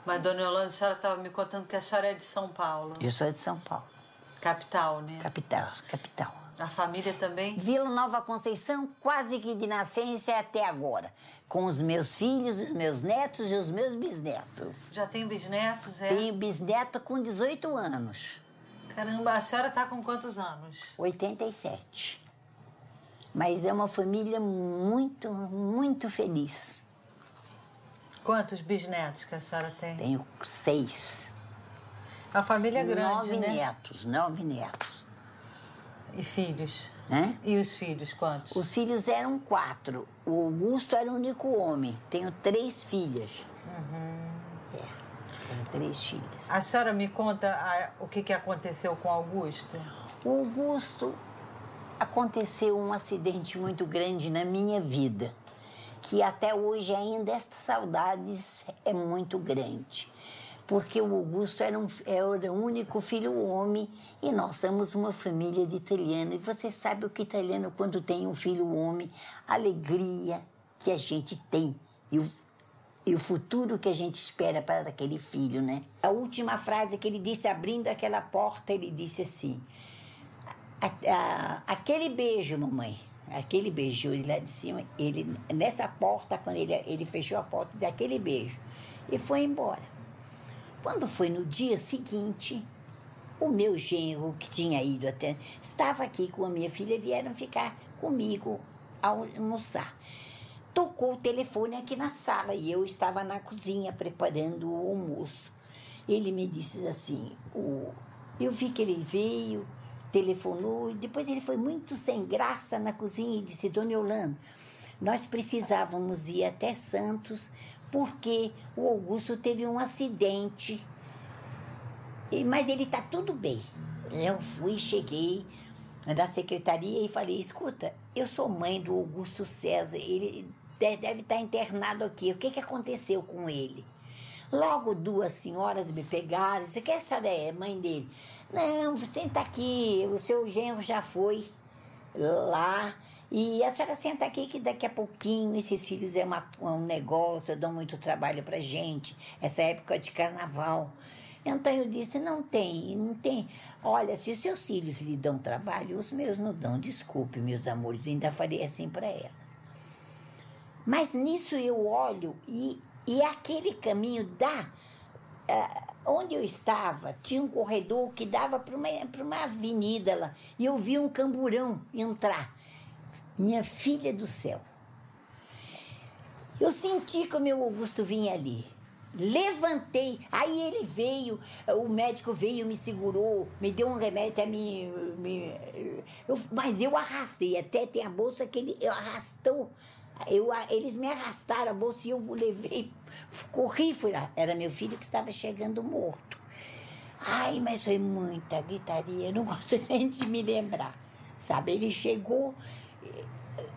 Mas, dona Yolanda, a senhora estava me contando que a senhora é de São Paulo. Eu sou de São Paulo. Capital, né? Capital. A família também? Vila Nova Conceição, quase que de nascença até agora. Com os meus filhos, os meus netos e os meus bisnetos. Já tem bisnetos, é? Tenho bisneto com 18 anos. Caramba, a senhora está com quantos anos? 87. Mas é uma família muito, muito feliz. Quantos bisnetos que a senhora tem? Tenho 6. A família é grande, 9 né? netos, 9 netos. E filhos? Hã? E os filhos, quantos? Os filhos eram 4. O Augusto era o único homem. Tenho 3 filhas. Tenho 3 filhas. A senhora me conta o que aconteceu com o Augusto? O Augusto, aconteceu um acidente muito grande na minha vida, que até hoje ainda estas saudades é muito grande. Porque o Augusto era o único filho homem e nós somos uma família de italiano. E você sabe o que italiano, quando tem um filho homem, a alegria que a gente tem e o futuro que a gente espera para aquele filho, né? A última frase que ele disse, abrindo aquela porta, ele disse assim: aquele beijo, mamãe, aquele beijo, ele lá de cima, ele, nessa porta, quando ele fechou a porta daquele beijo e foi embora. Quando foi no dia seguinte, o meu genro, que tinha ido até, estava aqui com a minha filha e vieram ficar comigo ao almoçar. Tocou o telefone aqui na sala e eu estava na cozinha preparando o almoço. Ele me disse assim, eu vi que ele veio, telefonou, e depois ele foi muito sem graça na cozinha e disse: Dona Yolanda, nós precisávamos ir até Santos porque o Augusto teve um acidente, mas ele está tudo bem. Eu cheguei da secretaria e falei: escuta, eu sou mãe do Augusto César, ele deve estar internado aqui, o que aconteceu com ele? Logo 2 senhoras me pegaram, você quer saber, é mãe dele? Não, senta aqui, o seu genro já foi lá, e a senhora senta aqui que daqui a pouquinho esses filhos é um negócio, dão muito trabalho pra gente, essa época de carnaval. Então eu disse, não tem. Olha, se os seus filhos lhe dão trabalho, os meus não dão, desculpe, meus amores, ainda falei assim para elas. Mas nisso eu olho e aquele caminho onde eu estava, tinha um corredor que dava para uma avenida lá, e eu vi um camburão entrar. Minha filha do céu. Eu senti que o meu Augusto vinha ali. Levantei, aí ele veio, o médico veio, me segurou, me deu um remédio, até mas eu arrastei, até tem a bolsa que ele arrastou, eles me arrastaram a bolsa e eu levei, corri, fui lá, era meu filho que estava chegando morto. Ai, mas foi muita gritaria, eu não gosto nem de me lembrar, sabe, ele chegou,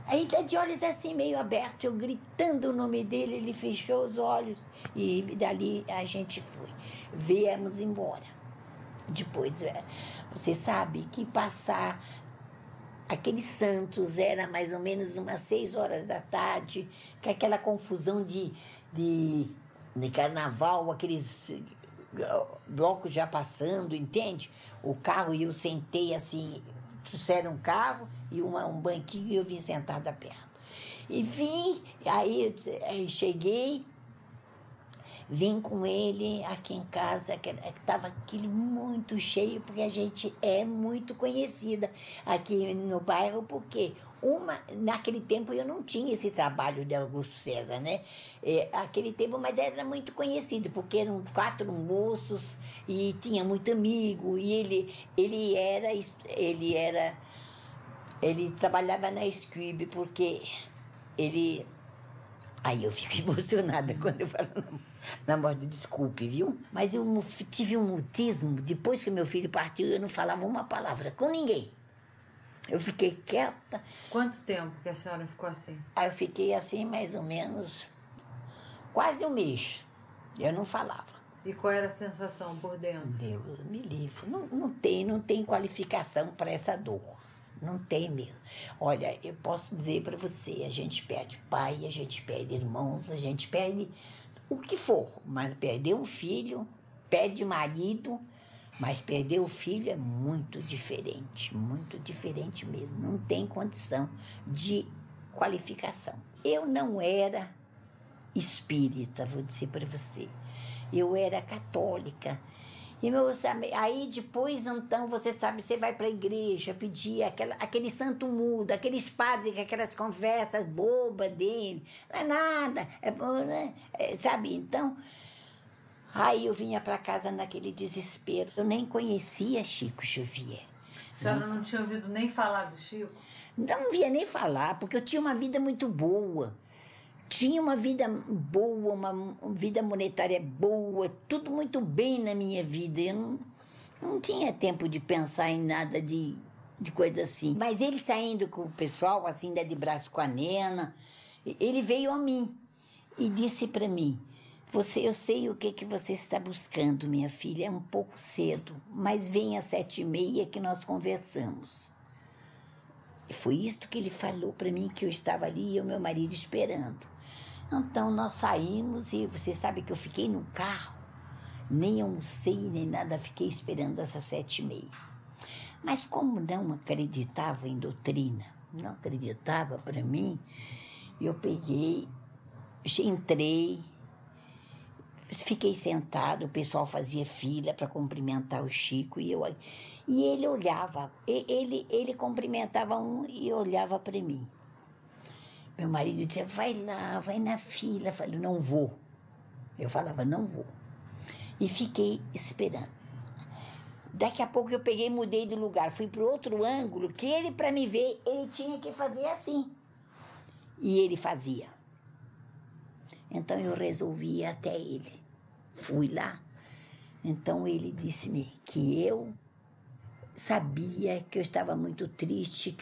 ainda de olhos assim meio abertos, eu gritando o nome dele, ele fechou os olhos e dali a gente foi. Viemos embora. Depois, você sabe que passar aquele Santos era mais ou menos umas 6 horas da tarde, com aquela confusão de carnaval, aqueles blocos já passando, entende? O carro, e eu sentei assim, trouxeram um carro e um banquinho e eu vim sentada perto. E vim, aí cheguei, vim com ele aqui em casa, que estava aquele muito cheio, porque a gente é muito conhecida aqui no bairro, porque naquele tempo eu não tinha esse trabalho de Augusto César, né? Aquele tempo, mas era muito conhecido, porque eram 4 moços e tinha muito amigo, e ele trabalhava na Scrib, porque ele... Aí eu fico emocionada quando eu falo na morte, desculpe, viu? Mas eu tive um mutismo, depois que meu filho partiu, eu não falava uma palavra com ninguém. Eu fiquei quieta. Quanto tempo que a senhora ficou assim? Aí eu fiquei assim, mais ou menos, quase 1 mês. Eu não falava. E qual era a sensação por dentro? Deus me livre. Não tem qualificação para essa dor. Não tem mesmo. Olha, eu posso dizer para você, a gente perde pai, a gente perde irmãos, a gente perde o que for, mas perder um filho, perde marido, mas perder o filho é muito diferente mesmo. Não tem condição de qualificação. Eu não era espírita, vou dizer para você. Eu era católica. E aí depois, então, você sabe, você vai para a igreja pedir aquele santo mudo, aqueles padres, aquelas conversas bobas dele. Não é nada, sabe? Então, aí eu vinha para casa naquele desespero. Eu nem conhecia Chico Xavier. A senhora não tinha ouvido nem falar do Chico? Não via nem falar, porque eu tinha uma vida muito boa. Tinha uma vida boa, uma vida monetária boa, tudo muito bem na minha vida. Eu não tinha tempo de pensar em nada de coisa assim. Mas ele saindo com o pessoal, assim, de braço com a nena, ele veio a mim e disse para mim: eu sei o que você está buscando, minha filha, é um pouco cedo, mas vem às 7h30 que nós conversamos. E foi isto que ele falou para mim, que eu estava ali e o meu marido esperando. Então, nós saímos e você sabe que eu fiquei no carro, nem almocei, nem nada, fiquei esperando essas 7h30. Mas como não acreditava em doutrina, não acreditava para mim, eu peguei, entrei, fiquei sentado, o pessoal fazia fila para cumprimentar o Chico e ele olhava, ele cumprimentava um e olhava para mim. Meu marido dizia: vai lá, vai na fila. Eu falei: não vou. Eu falava: não vou. E fiquei esperando. Daqui a pouco eu peguei e mudei de lugar. Fui para outro ângulo, que ele, para me ver, ele tinha que fazer assim. E ele fazia. Então eu resolvi ir até ele. Fui lá. Então ele disse-me que eu sabia que eu estava muito triste,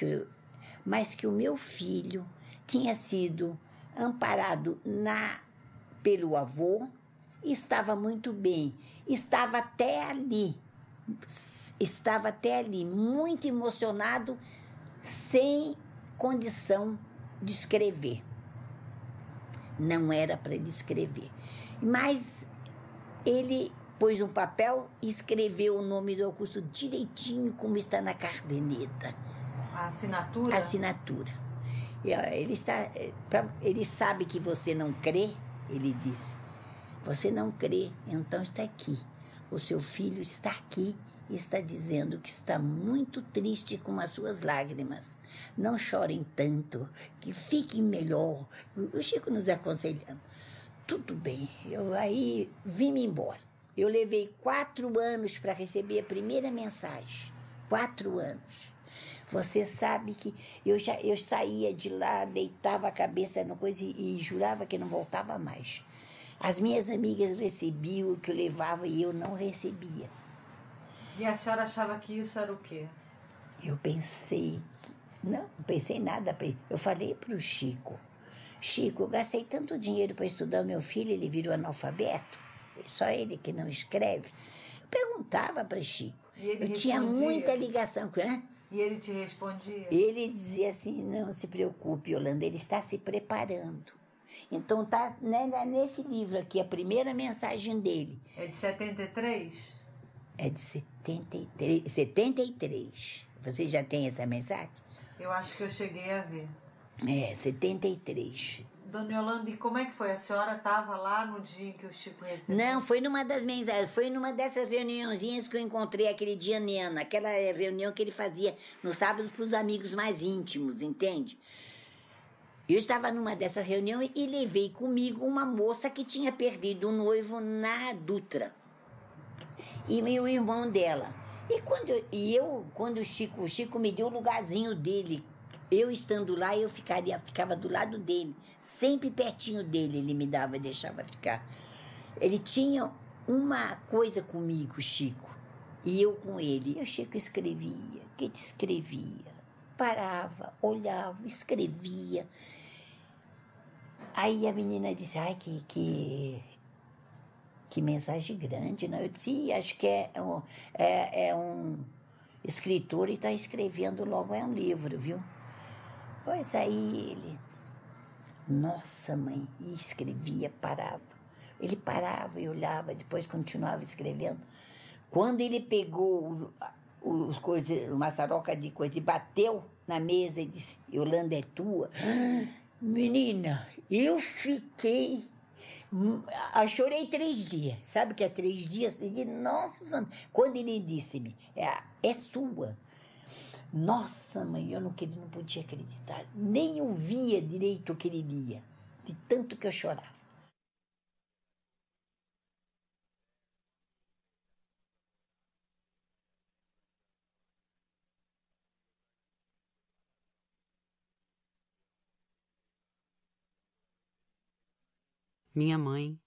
mas que o meu filho tinha sido amparado pelo avô e estava muito bem. Estava até ali, muito emocionado, sem condição de escrever. Não era para ele escrever. Mas ele pôs um papel e escreveu o nome do Augusto direitinho, como está na caderneta. A assinatura? A assinatura. Ele sabe que você não crê, ele disse. Você não crê, então está aqui. O seu filho está aqui e está dizendo que está muito triste com as suas lágrimas. Não chorem tanto, que fiquem melhor. O Chico nos aconselhando. Tudo bem, eu aí vim-me embora. Eu levei 4 anos para receber a primeira mensagem. 4 anos. Você sabe que eu saía de lá, deitava a cabeça na coisa e jurava que não voltava mais. As minhas amigas recebiam o que eu levava e eu não recebia. E a senhora achava que isso era o quê? Eu pensei... Não pensei nada. Eu falei para o Chico: Chico, eu gastei tanto dinheiro para estudar o meu filho, ele virou analfabeto. Só ele que não escreve. Eu perguntava para Chico. Eu tinha muita ligação com ele. E ele te respondia? Ele dizia assim: não se preocupe, Yolanda, ele está se preparando. Então tá, né, nesse livro aqui, a primeira mensagem dele. É de 73? É de 73. Você já tem essa mensagem? Eu acho que eu cheguei a ver. 73. Dona Yolanda, e como é que foi? A senhora estava lá no dia em que o Chico recebeu? Não, foi numa das mensagens, foi numa dessas reuniãozinhas que eu encontrei aquele dia, Nena, aquela reunião que ele fazia no sábado para os amigos mais íntimos, entende? Eu estava numa dessas reuniões e levei comigo uma moça que tinha perdido um noivo na Dutra. E o irmão dela. E quando o Chico me deu o lugarzinho dele, eu estando lá, eu ficava do lado dele, sempre pertinho dele, ele me dava e deixava ficar. Ele tinha uma coisa comigo, Chico, e eu com ele. E o Chico escrevia, parava, olhava, escrevia. Aí a menina disse: ai, que mensagem grande, né? Eu disse: acho que é um escritor e está escrevendo logo, é um livro, viu? Pois aí ele: nossa, mãe, e escrevia, parava. Ele parava e olhava, depois continuava escrevendo. Quando ele pegou o maçaroca de coisa e bateu na mesa e disse, Yolanda, é tua? Menina, eu fiquei... Eu chorei 3 dias. Sabe o que é 3 dias seguidos? Nossa, quando ele disse-me, é sua. Nossa, mãe, eu não podia acreditar. Nem ouvia direito o que ele lia, de tanto que eu chorava. Minha mãe,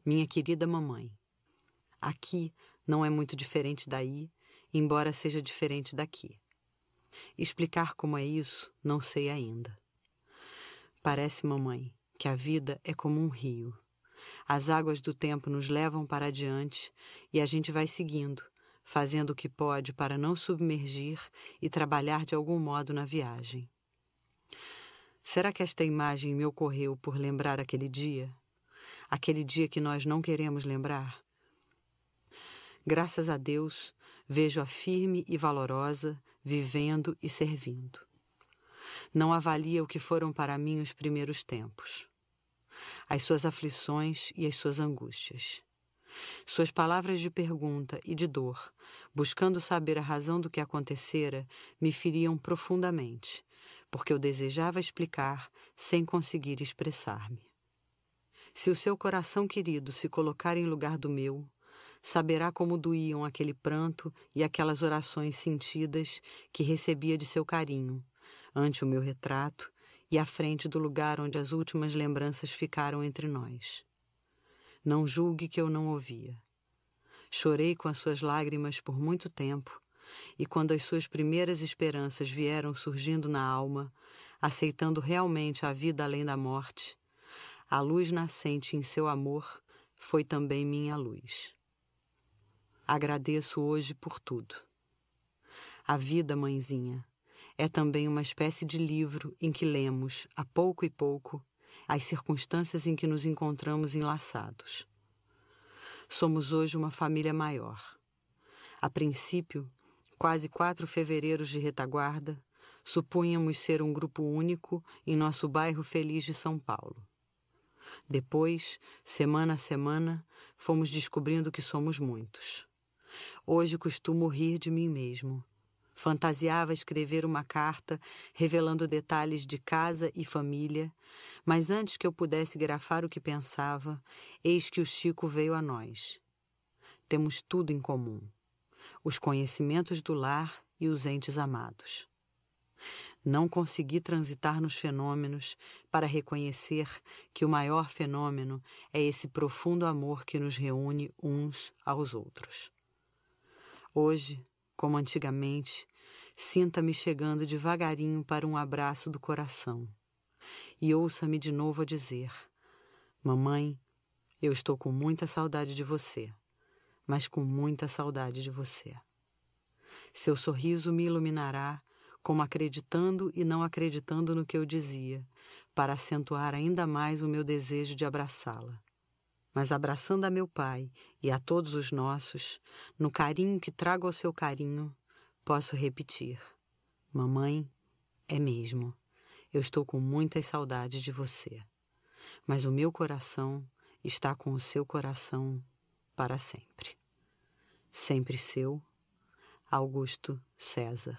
minha querida mamãe. Aqui não é muito diferente daí, embora seja diferente daqui. Explicar como é isso, não sei ainda. Parece, mamãe, que a vida é como um rio. As águas do tempo nos levam para adiante e a gente vai seguindo, fazendo o que pode para não submergir e trabalhar de algum modo na viagem. Será que esta imagem me ocorreu por lembrar aquele dia? Aquele dia que nós não queremos lembrar? Graças a Deus, vejo-a firme e valorosa, vivendo e servindo. Não avalia o que foram para mim os primeiros tempos. As suas aflições e as suas angústias. Suas palavras de pergunta e de dor, buscando saber a razão do que acontecera, me feriam profundamente, porque eu desejava explicar sem conseguir expressar-me. Se o seu coração querido se colocar em lugar do meu, saberá como doíam aquele pranto e aquelas orações sentidas que recebia de seu carinho, ante o meu retrato e à frente do lugar onde as últimas lembranças ficaram entre nós. Não julgue que eu não ouvia. Chorei com as suas lágrimas por muito tempo, e quando as suas primeiras esperanças vieram surgindo na alma, aceitando realmente a vida além da morte, a luz nascente em seu amor foi também minha luz. Agradeço hoje por tudo. A vida, mãezinha, é também uma espécie de livro em que lemos, a pouco e pouco, as circunstâncias em que nos encontramos enlaçados. Somos hoje uma família maior. A princípio, quase 4 fevereiros de retaguarda, supunhamos ser um grupo único em nosso bairro feliz de São Paulo. Depois, semana a semana, fomos descobrindo que somos muitos. Hoje costumo rir de mim mesmo. Fantasiava escrever uma carta revelando detalhes de casa e família, mas antes que eu pudesse grafar o que pensava, eis que o Chico veio a nós. Temos tudo em comum: os conhecimentos do lar e os entes amados. Não consegui transitar nos fenômenos para reconhecer que o maior fenômeno é esse profundo amor que nos reúne uns aos outros. Hoje, como antigamente, sinta-me chegando devagarinho para um abraço do coração e ouça-me de novo a dizer: mamãe, eu estou com muita saudade de você, mas com muita saudade de você. Seu sorriso me iluminará, como acreditando e não acreditando no que eu dizia, para acentuar ainda mais o meu desejo de abraçá-la. Mas abraçando a meu pai e a todos os nossos, no carinho que trago ao seu carinho, posso repetir: mamãe, é mesmo, eu estou com muitas saudades de você, mas o meu coração está com o seu coração para sempre. Sempre seu, Augusto César.